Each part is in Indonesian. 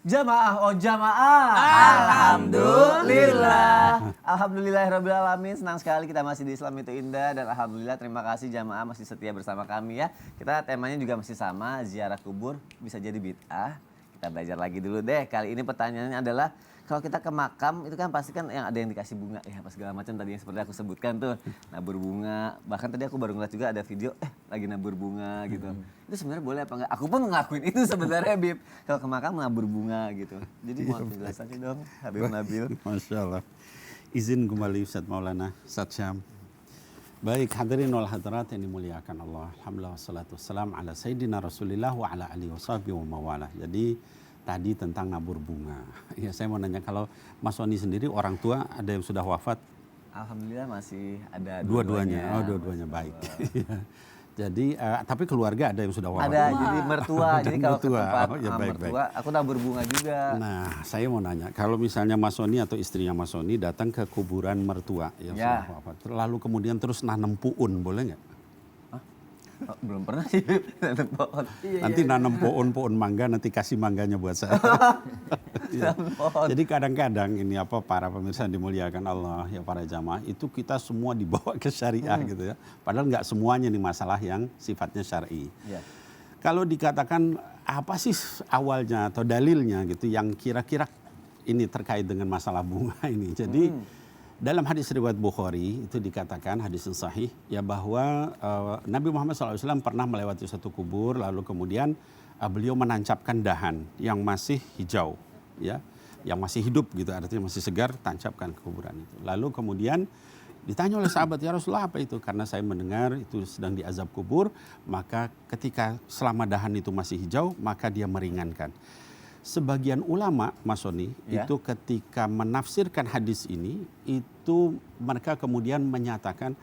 Jamaah, oh jamaah. Alhamdulillah. Alhamdulillahirrabbilalamin. Senang sekali kita masih di Islam itu indah. Dan alhamdulillah terima kasih jamaah masih setia bersama kami ya. Kita temanya juga masih sama, ziarah kubur bisa jadi bid'ah. Kita belajar lagi dulu deh. Kali ini pertanyaannya adalah, kalau kita ke makam itu kan pasti kan yang ada yang dikasih bunga ya apa segala macam tadi yang seperti aku sebutkan tuh, nabur bunga. Bahkan tadi aku baru ngeliat juga ada video lagi nabur bunga gitu. Itu sebenarnya boleh apa enggak? Aku pun ngelakuin itu sebenarnya Bib. Kalau ke makam nabur bunga gitu. Jadi mohon penjelasannya dong Habib Nabil. Masya Allah. Izin kembali Ustaz Maulana, Ustaz Syam. Baik, hadirin wal hadirat yang dimuliakan Allah. Alhamdulillah wassalatu wassalam ala sayyidina Rasulillah wa ala alihi washabihi wa mawalah. Jadi tadi tentang nabur bunga. Ya, saya mau nanya, kalau Mas Soni sendiri orang tua ada yang sudah wafat? Alhamdulillah masih ada Dua-duanya. Oh, dua-duanya baik. Jadi tapi keluarga ada yang sudah wafat? Ada, jadi mertua. Jadi kalau ke tempat ya, mertua, aku nabur bunga juga. Nah, saya mau nanya, kalau misalnya Mas Soni atau istrinya Mas Soni datang ke kuburan mertua yang sudah wafat, lalu kemudian terus nanam puun, boleh nggak? Oh, belum pernah sih nanam pohon. Nanti nanam pohon mangga, nanti kasih mangganya buat saya. Ya. Jadi kadang-kadang ini para pemirsa yang dimuliakan Allah ya, para jamaah itu kita semua dibawa ke syariah gitu ya. Padahal nggak semuanya nih masalah yang sifatnya syar'i. Ya. Kalau dikatakan apa sih awalnya atau dalilnya gitu yang kira-kira ini terkait dengan masalah bunga ini. Jadi dalam hadis riwayat Bukhari itu dikatakan, hadis yang sahih ya, bahwa Nabi Muhammad SAW pernah melewati satu kubur, lalu kemudian beliau menancapkan dahan yang masih hijau ya, yang masih hidup gitu, artinya masih segar, tancapkan ke kuburan itu. Lalu kemudian ditanya oleh sahabat, ya Rasulullah apa itu? Karena saya mendengar itu sedang diazab kubur, maka ketika selama dahan itu masih hijau maka dia meringankan. Sebagian ulama, Mas Soni, itu ketika menafsirkan hadis ini, itu mereka kemudian menyatakan,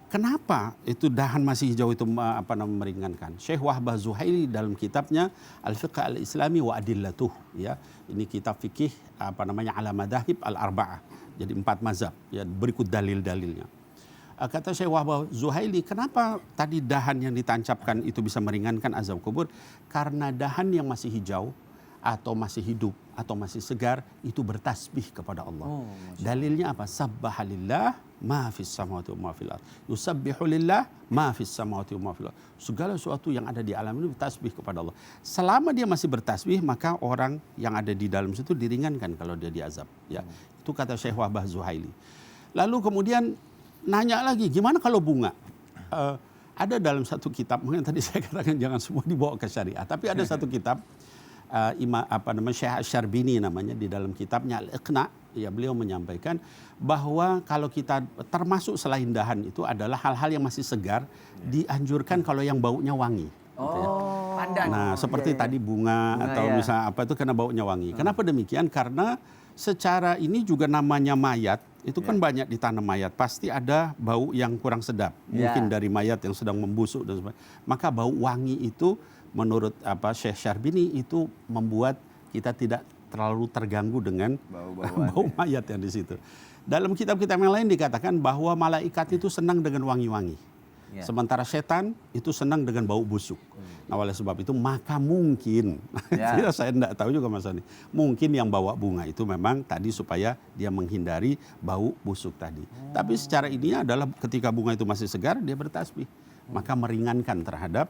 kenapa itu dahan masih hijau itu meringankan? Syekh Wahbah Zuhaili dalam kitabnya Al-Fiqh Al-Islami wa Adillatuh, ya, ini kitab fikih ala madahib al-arba'ah, jadi 4 mazhab, ya, berikut dalil-dalilnya. Kata Syekh Wahbah Zuhaili, kenapa tadi dahan yang ditancapkan itu bisa meringankan azab kubur? Karena dahan yang masih hijau atau masih hidup atau masih segar itu bertasbih kepada Allah. Dalilnya apa? Sabbahalillah ma fis samawati wa ma fil ardh. Yusabbihu lillah ma fis samawati wa ma fil ardh. Segala sesuatu yang ada di alam ini bertasbih kepada Allah. Selama dia masih bertasbih, maka orang yang ada di dalam situ diringankan kalau dia diazab, ya. Itu kata Syekh Wahbah Zuhaili. Lalu kemudian nanya lagi, gimana kalau bunga? Ada dalam satu kitab, mungkin tadi saya katakan jangan semua dibawa ke syariah, tapi ada satu kitab Syekh Asy-Syarbini namanya, di dalam kitabnya Al-Iqna, ya, beliau menyampaikan bahwa kalau kita termasuk selain dahan itu adalah hal-hal yang masih segar, dianjurkan kalau yang baunya wangi. Gitu ya. Pandan. Nah, seperti tadi bunga atau misalnya apa itu karena baunya wangi. Kenapa demikian? Karena secara ini juga namanya mayat, itu kan banyak ditanam mayat, pasti ada bau yang kurang sedap. Mungkin dari mayat yang sedang membusuk dan sebagainya. Maka bau wangi itu menurut Syekh Syarbini itu membuat kita tidak terlalu terganggu dengan bau mayat yang di situ. Dalam kitab-kitab yang lain dikatakan bahwa malaikat itu senang dengan wangi-wangi. Sementara setan itu senang dengan bau busuk. Nah, oleh sebab itu maka mungkin, saya tidak tahu juga Mas Ani, mungkin yang bawa bunga itu memang tadi supaya dia menghindari bau busuk tadi. Tapi secara ini adalah ketika bunga itu masih segar, dia bertasbih. Maka meringankan terhadap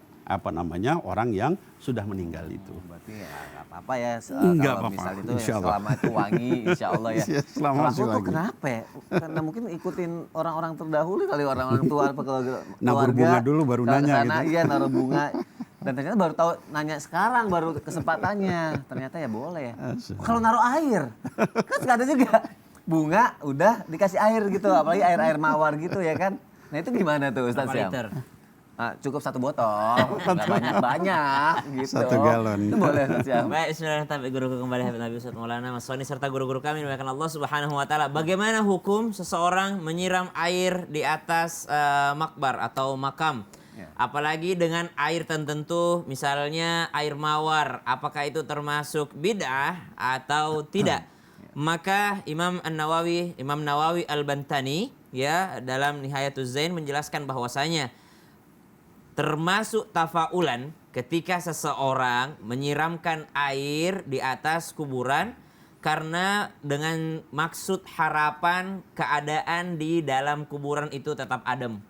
orang yang sudah meninggal itu. Berarti ya nggak apa-apa ya kalau misal itu selama itu wangi, insya Allah ya. Selama masih wangi. Kenapa ya? Karena mungkin ikutin orang-orang terdahulu kali, orang-orang tua keluarga. Nabur bunga dulu baru nanya kesana, gitu. Iya, naruh bunga. Dan ternyata baru tahu, nanya sekarang baru kesempatannya. Ternyata ya boleh ya. Kalau naruh air, kan nggak ada juga. Bunga udah dikasih air gitu, apalagi air-air mawar gitu ya kan. Nah itu gimana tuh Ustaz Syam? Cukup 1 botol, nggak banyak-banyak gitu. 1 galon. Itu boleh Ustaz. Baik, bismillahirrahmanirrahim. Guruku kembali Habib Nabi Ustaz Maulana Mas Soni serta guru-guru kami dimuliakan Allah Subhanahu wa taala. Bagaimana hukum seseorang menyiram air di atas makbar atau makam? Apalagi dengan air tertentu, misalnya air mawar, apakah itu termasuk bid'ah atau tidak? Maka Imam Nawawi Al-Bantani ya dalam Nihayatuz Zain menjelaskan bahwasanya termasuk tafaulan ketika seseorang menyiramkan air di atas kuburan karena dengan maksud harapan keadaan di dalam kuburan itu tetap adem.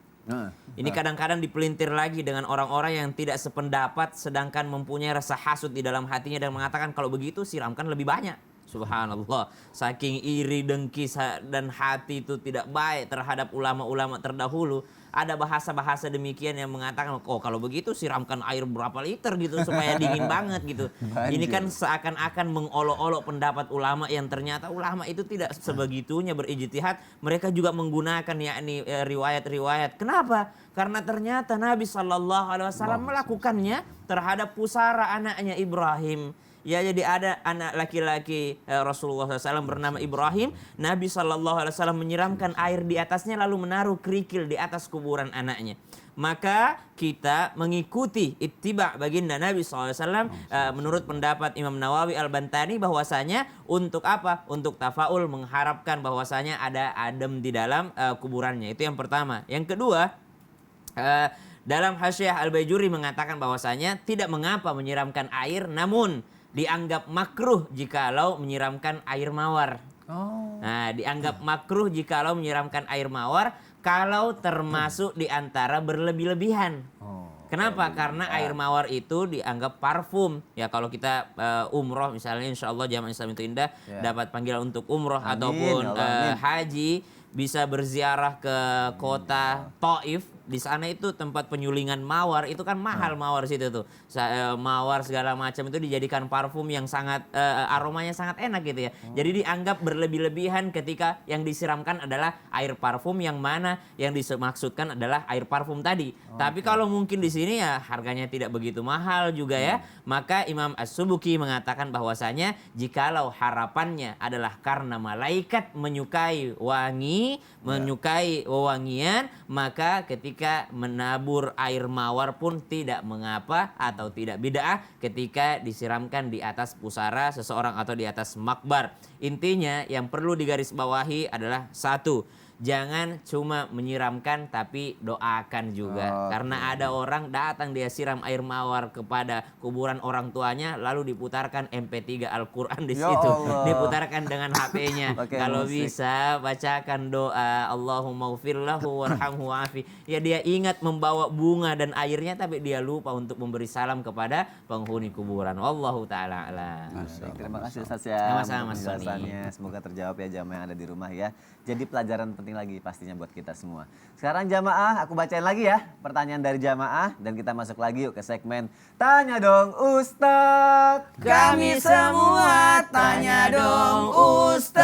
Ini kadang-kadang dipelintir lagi dengan orang-orang yang tidak sependapat sedangkan mempunyai rasa hasud di dalam hatinya dan mengatakan kalau begitu siramkan lebih banyak. Subhanallah, saking iri, dengki dan hati itu tidak baik terhadap ulama-ulama terdahulu. Ada bahasa-bahasa demikian yang mengatakan, oh kalau begitu siramkan air berapa liter gitu supaya dingin banget gitu. Ini kan seakan-akan mengolok-olok pendapat ulama yang ternyata ulama itu tidak sebegitunya berijtihad. Mereka juga menggunakan yakni riwayat-riwayat. Kenapa? Karena ternyata Nabi SAW melakukannya terhadap pusara anaknya Ibrahim. Ya, jadi ada anak laki-laki Rasulullah SAW bernama Ibrahim. Nabi SAW menyiramkan air di atasnya lalu menaruh kerikil di atas kuburan anaknya. Maka kita mengikuti ittiba baginda Nabi SAW menurut pendapat Imam Nawawi Al-Bantani bahwasanya untuk apa? Untuk tafaul, mengharapkan bahwasanya ada adem di dalam kuburannya. Itu yang pertama. Yang kedua, dalam Hasyiah Al-Baijuri mengatakan bahwasanya tidak mengapa menyiramkan air, namun dianggap makruh jikalau menyiramkan air mawar. Nah, dianggap makruh jikalau menyiramkan air mawar kalau termasuk di antara berlebih-lebihan. Kenapa? Karena air mawar itu dianggap parfum. Ya kalau kita umroh misalnya, insya Allah jamaah Islam itu indah dapat panggilan untuk umroh ataupun haji, bisa berziarah ke kota Taif. Di sana itu tempat penyulingan mawar, itu kan mahal mawar situ tuh. Mawar segala macam itu dijadikan parfum yang sangat aromanya sangat enak gitu ya. Jadi dianggap berlebih-lebihan ketika yang disiramkan adalah air parfum, yang mana yang dimaksudkan adalah air parfum tadi. Tapi kalau mungkin di sini ya harganya tidak begitu mahal juga ya. Maka Imam As-Subuki mengatakan bahwasanya jikalau harapannya adalah karena malaikat menyukai wangi, menyukai wewangian, maka ketika menabur air mawar pun tidak mengapa atau tidak bid'ah ketika disiramkan di atas pusara seseorang atau di atas makbar. Intinya yang perlu digarisbawahi adalah satu, jangan cuma menyiramkan tapi doakan juga. Karena ada orang datang dia siram air mawar kepada kuburan orang tuanya lalu diputarkan MP3 Al-Quran di situ. Diputarkan dengan HP-nya. Kalau bisa bacakan doa Allahumma ufirlahu warhamhu wa'afi. Ya dia ingat membawa bunga dan airnya tapi dia lupa untuk memberi salam kepada penghuni kuburan. Wallahu ta'ala a'lam. Terima kasih Ustaz ya. Sama-sama Mas Sony. Semoga terjawab ya jamaah yang ada di rumah ya. Jadi pelajaran penting lagi pastinya buat kita semua. Sekarang jamaah, aku bacain lagi ya pertanyaan dari jamaah dan kita masuk lagi yuk ke segmen Tanya Dong Ustadz. Kami semua tanya dong Ustadz.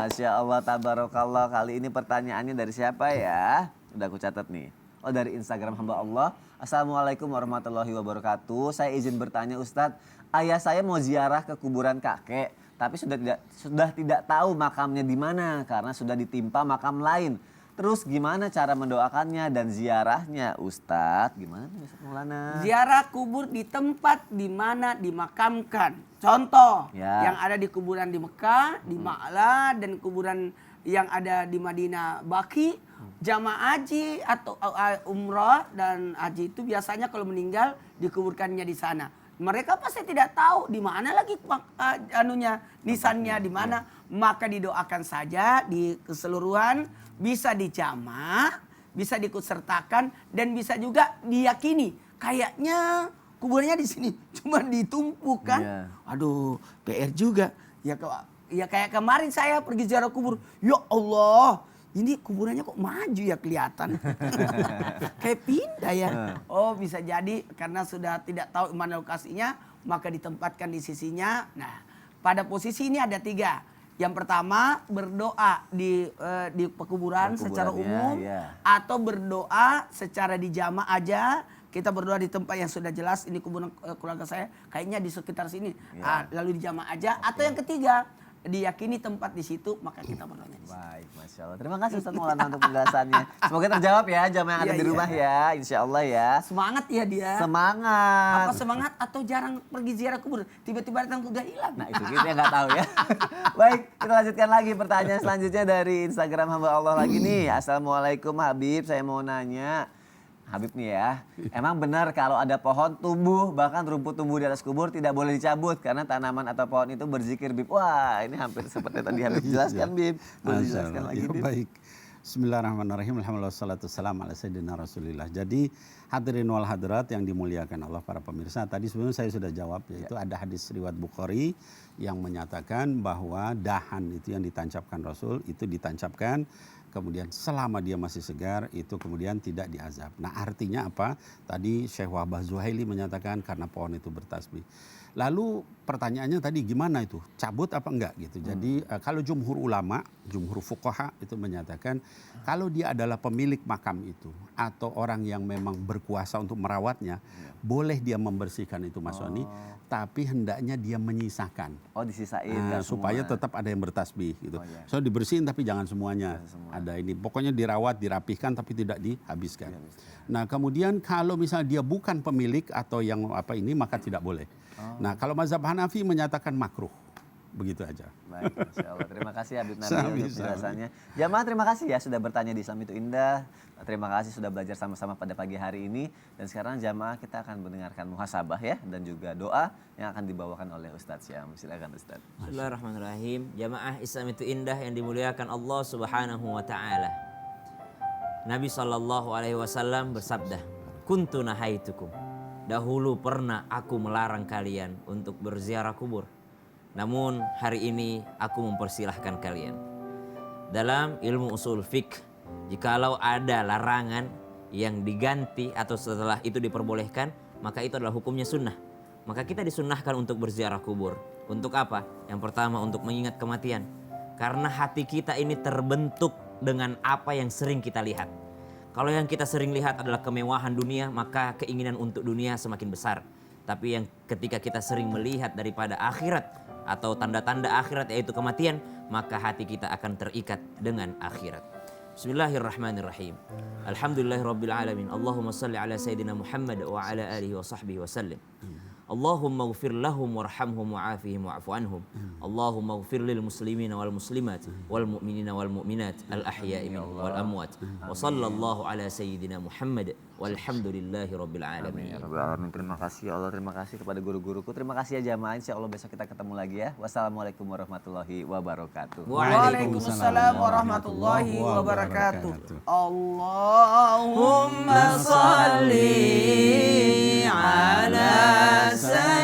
Masya Allah, tabarakallah. Kali ini pertanyaannya dari siapa ya? Udah aku catat nih. Oh, dari Instagram hamba Allah. Assalamualaikum warahmatullahi wabarakatuh. Saya izin bertanya Ustadz, ayah saya mau ziarah ke kuburan kakek, tapi sudah tidak tahu makamnya di mana karena sudah ditimpa makam lain. Terus gimana cara mendoakannya dan ziarahnya Ustadz? Gimana Ustadz Maulana? Ziarah kubur di tempat di mana dimakamkan. Contoh yang ada di kuburan di Mekah, di Ma'la, dan kuburan yang ada di Madinah Baki. Jamaah haji atau umrah dan haji itu biasanya kalau meninggal dikuburkannya di sana. Mereka pasti tidak tahu di mana lagi nisannya di mana, maka didoakan saja di keseluruhan, bisa dijamak, bisa diikutsertakan dan bisa juga diyakini kayaknya kuburnya di sini cuma ditumpuk kan. Aduh, PR juga. Ya kayak kemarin saya pergi ziarah kubur. Ya Allah, ini kuburannya kok maju ya kelihatan. Kayak pindah ya. Oh bisa jadi karena sudah tidak tahu mana lokasinya, maka ditempatkan di sisinya. Nah pada posisi ini ada 3. Yang pertama berdoa di pekuburan secara umum. Atau berdoa secara dijama aja. Kita berdoa di tempat yang sudah jelas, ini kuburan keluarga saya, kayaknya di sekitar sini. Lalu dijama aja. Atau yang ketiga, diyakini tempat di situ, maka kita berdoanya di situ. Baik, Masya Allah. Terima kasih Ustaz Maulana untuk penjelasannya. Semoga terjawab ya jamaah yang ada di rumah ya, insya Allah ya. Semangat ya dia. Semangat. Apa semangat atau jarang pergi ziarah kubur? Tiba-tiba datang udah hilang. Nah itu kita nggak tahu ya. Baik, kita lanjutkan lagi pertanyaan selanjutnya dari Instagram hamba Allah lagi nih. Assalamualaikum Habib, saya mau nanya. Habib nih ya, emang benar kalau ada pohon tumbuh, bahkan rumput tumbuh di atas kubur tidak boleh dicabut karena tanaman atau pohon itu berzikir, Bib. Wah, ini hampir seperti tadi Habib jelaskan, Bib. Boleh dijelaskan lagi, Bib? Baik. Bismillahirrahmanirrahim. Alhamdulillah salatu wassalamu ala sayyidina Rasulillah. Jadi hadirin wal hadirat yang dimuliakan Allah para pemirsa, tadi sebenarnya saya sudah jawab, yaitu ada hadis riwayat Bukhari yang menyatakan bahwa dahan itu yang ditancapkan Rasul itu ditancapkan kemudian selama dia masih segar itu kemudian tidak diazab. Nah, artinya apa? Tadi Syekh Wahbah Zuhaili menyatakan karena pohon itu bertasbih. Lalu pertanyaannya tadi gimana itu? Cabut apa enggak gitu. Jadi kalau jumhur ulama, jumhur fuqaha itu menyatakan kalau dia adalah pemilik makam itu atau orang yang memang berkuasa untuk merawatnya, boleh dia membersihkan itu Mas Soni, tapi hendaknya dia menyisakan. Oh, disisain supaya semua. tetap ada yang bertasbih gitu. So dibersihin tapi jangan semuanya. Ada ini pokoknya dirawat, dirapihkan tapi tidak dihabiskan. Nah, kemudian kalau misalnya dia bukan pemilik atau yang apa ini maka tidak boleh. Nah, kalau mazhab Hanafi menyatakan makruh. Begitu aja. Baik, Masya Allah. Terima kasih Habib Nabil untuk penjelasannya. Jamaah terima kasih ya sudah bertanya di Islam itu Indah. Terima kasih sudah belajar sama-sama pada pagi hari ini. Dan sekarang jamaah kita akan mendengarkan muhasabah ya. Dan juga doa yang akan dibawakan oleh Ustadz Syam. Silakan Ustadz. Bismillahirrahmanirrahim. Jamaah Islam itu Indah yang dimuliakan Allah Subhanahu wa taala. Nabi SAW bersabda, "Kuntu nahaitukum." Dahulu pernah aku melarang kalian untuk berziarah kubur. Namun hari ini aku mempersilahkan kalian. Dalam ilmu usul fiqh, jikalau ada larangan yang diganti atau setelah itu diperbolehkan, maka itu adalah hukumnya sunnah. Maka kita disunnahkan untuk berziarah kubur. Untuk apa? Yang pertama untuk mengingat kematian. Karena hati kita ini terbentuk dengan apa yang sering kita lihat. Kalau yang kita sering lihat adalah kemewahan dunia, maka keinginan untuk dunia semakin besar. Tapi yang ketika kita sering melihat daripada akhirat atau tanda-tanda akhirat yaitu kematian, maka hati kita akan terikat dengan akhirat. Bismillahirrahmanirrahim. Alhamdulillahirabbil alamin. Allahumma shalli ala sayyidina Muhammad wa ala alihi wa sahbihi wa sallim. Allahumma ighfir lahum warhamhum wa'afihim wa'fu anhum. Allahumma ighfir lil muslimina wal muslimat wal mu'minina wal mu'minat al ahya'i minhum wal amwat. Wa sallallahu ala sayyidina Muhammad walhamdulillahi rabbil alamin. Ya Rabbil alamin. Terima kasih ya Allah, terima kasih kepada guru-guruku. Terima kasih ya jamaah. Insyaallah besok kita ketemu lagi ya. Wassalamualaikum warahmatullahi wabarakatuh. Waalaikumsalam warahmatullahi wabarakatuh. Allahumma salli ala